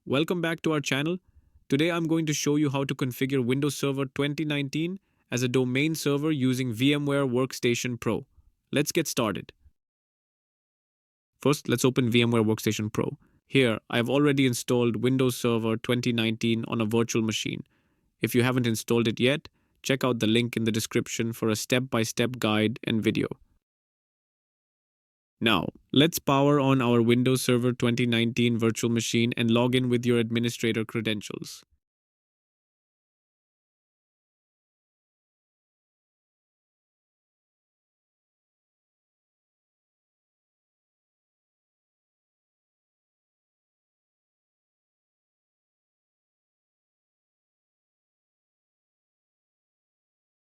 welcome back to our channel. Today I'm going to show you how to configure Windows Server 2019 as a domain server using VMware Workstation Pro. Let's get started. First, let's open VMware Workstation Pro. Here, I've already installed Windows Server 2019 on a virtual machine. If you haven't installed it yet, check out the link in the description for a step-by-step guide and video. Now, let's power on our Windows Server 2019 virtual machine and log in with your administrator credentials.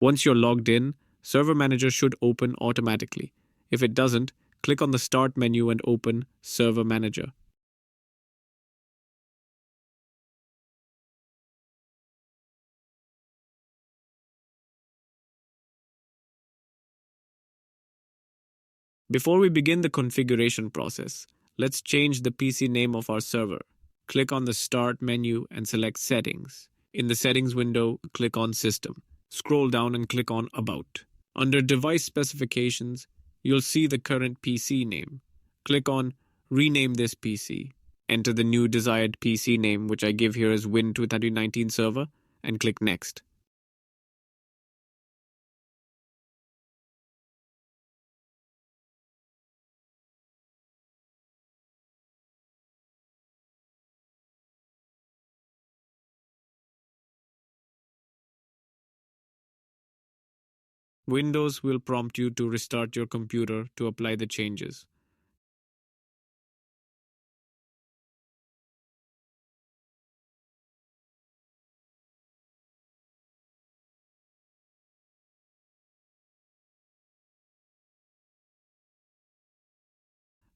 Once you're logged in, Server Manager should open automatically. If it doesn't, click on the Start menu and open Server Manager. Before we begin the configuration process, let's change the PC name of our server. Click on the Start menu and select Settings. In the Settings window, click on System. Scroll down and click on About. Under Device Specifications, you'll see the current PC name. Click on Rename this PC. Enter the new desired PC name, which I give here as Win 2019 Server, and click Next. Windows will prompt you to restart your computer to apply the changes.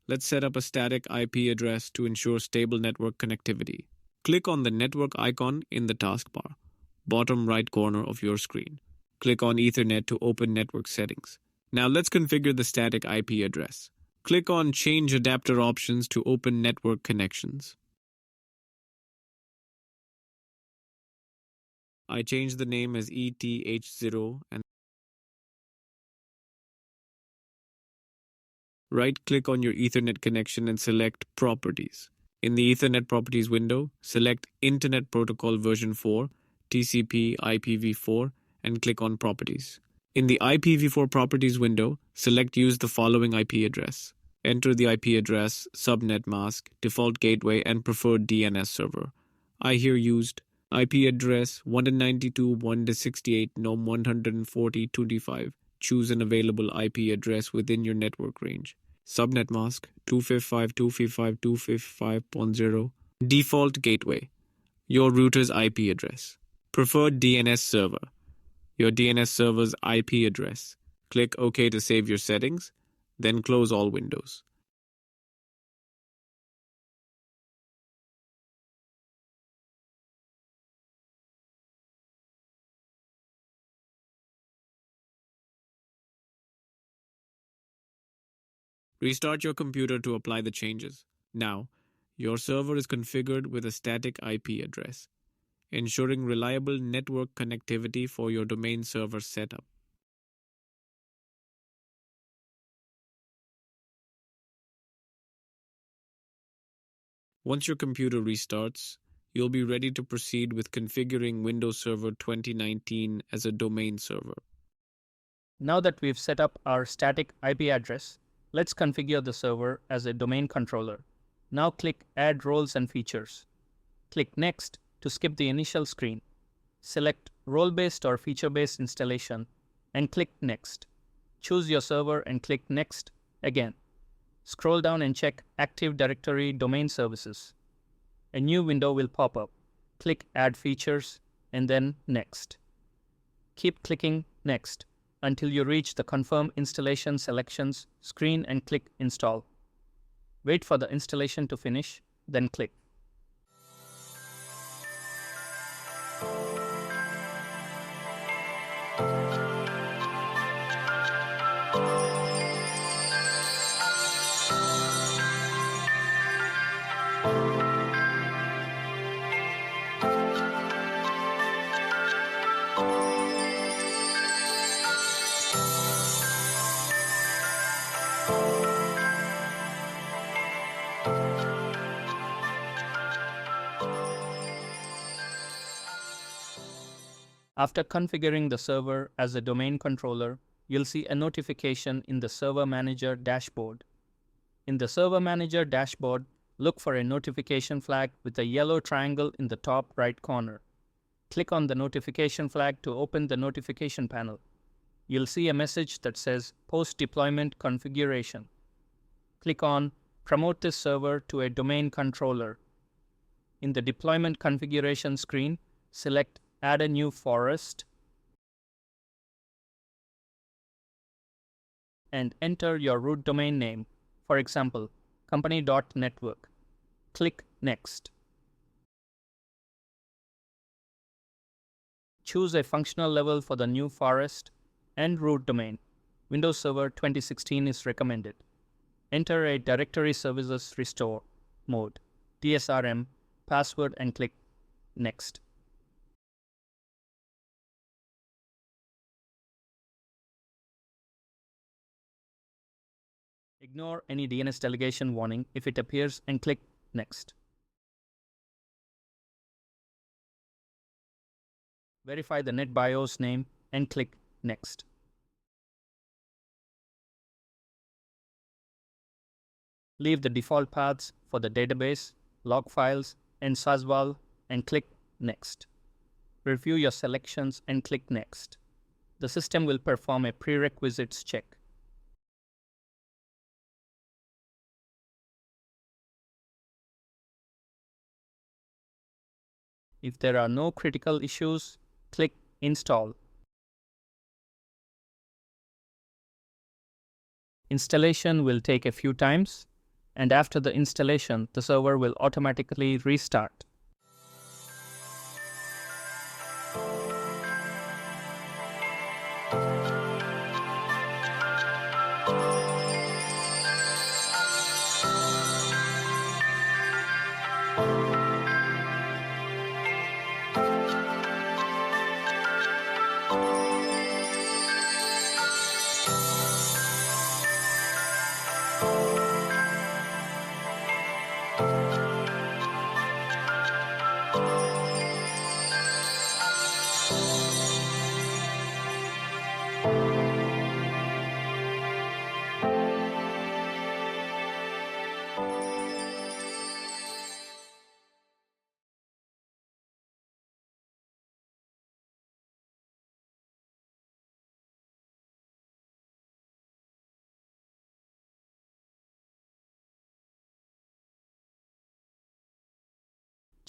Let's set up a static IP address to ensure stable network connectivity. Click on the network icon in the taskbar, bottom right corner of your screen. Click on Ethernet to open network settings. Now let's configure the static IP address. Click on Change Adapter Options to open network connections. I change the name as ETH0 and right-click on your Ethernet connection and select Properties. In the Ethernet Properties window, select Internet Protocol version 4, TCP IPv4, and click on Properties. In the IPv4 Properties window, select Use the following IP address. Enter the IP address, subnet mask, default gateway, and preferred DNS server. I here used IP address 192.168.140.25. Choose an available IP address within your network range. Subnet mask 255.255.255.0. Default gateway, your router's IP address. Preferred DNS server, your DNS server's IP address. Click OK to save your settings, then close all windows. Restart your computer to apply the changes. Now, your server is configured with a static IP address, ensuring reliable network connectivity for your domain server setup. Once your computer restarts, you'll be ready to proceed with configuring Windows Server 2019 as a domain server. Now that we've set up our static IP address, let's configure the server as a domain controller. Now click Add Roles and Features. Click Next to skip the initial screen. Select Role-Based or Feature-Based Installation and click Next. Choose your server and click Next again. Scroll down and check Active Directory Domain Services. A new window will pop up. Click Add Features and then Next. Keep clicking Next until you reach the Confirm Installation Selections screen and click Install. Wait for the installation to finish, then click. After configuring the server as a domain controller, you'll see a notification in the Server Manager dashboard. In the Server Manager dashboard, look for a notification flag with a yellow triangle in the top right corner. Click on the notification flag to open the notification panel. You'll see a message that says Post-Deployment Configuration. Click on Promote this server to a domain controller. In the Deployment Configuration screen, select Add a new forest and enter your root domain name, for example, company.network. Click Next. Choose a functional level for the new forest and root domain. Windows Server 2016 is recommended. Enter a Directory Services Restore mode, DSRM, password and click Next. Ignore any DNS delegation warning if it appears and click Next. Verify the NetBIOS name and click Next. Leave the default paths for the database, log files, and SASVAL and click Next. Review your selections and click Next. The system will perform a prerequisites check. If there are no critical issues, click Install. Installation will take a few times, and after the installation, the server will automatically restart.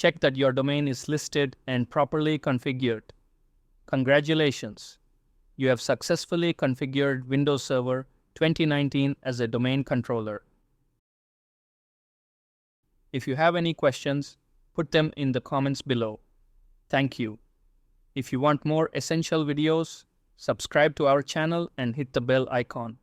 Check that your domain is listed and properly configured. Congratulations! You have successfully configured Windows Server 2019 as a domain controller. If you have any questions, put them in the comments below. Thank you. If you want more essential videos, subscribe to our channel and hit the bell icon.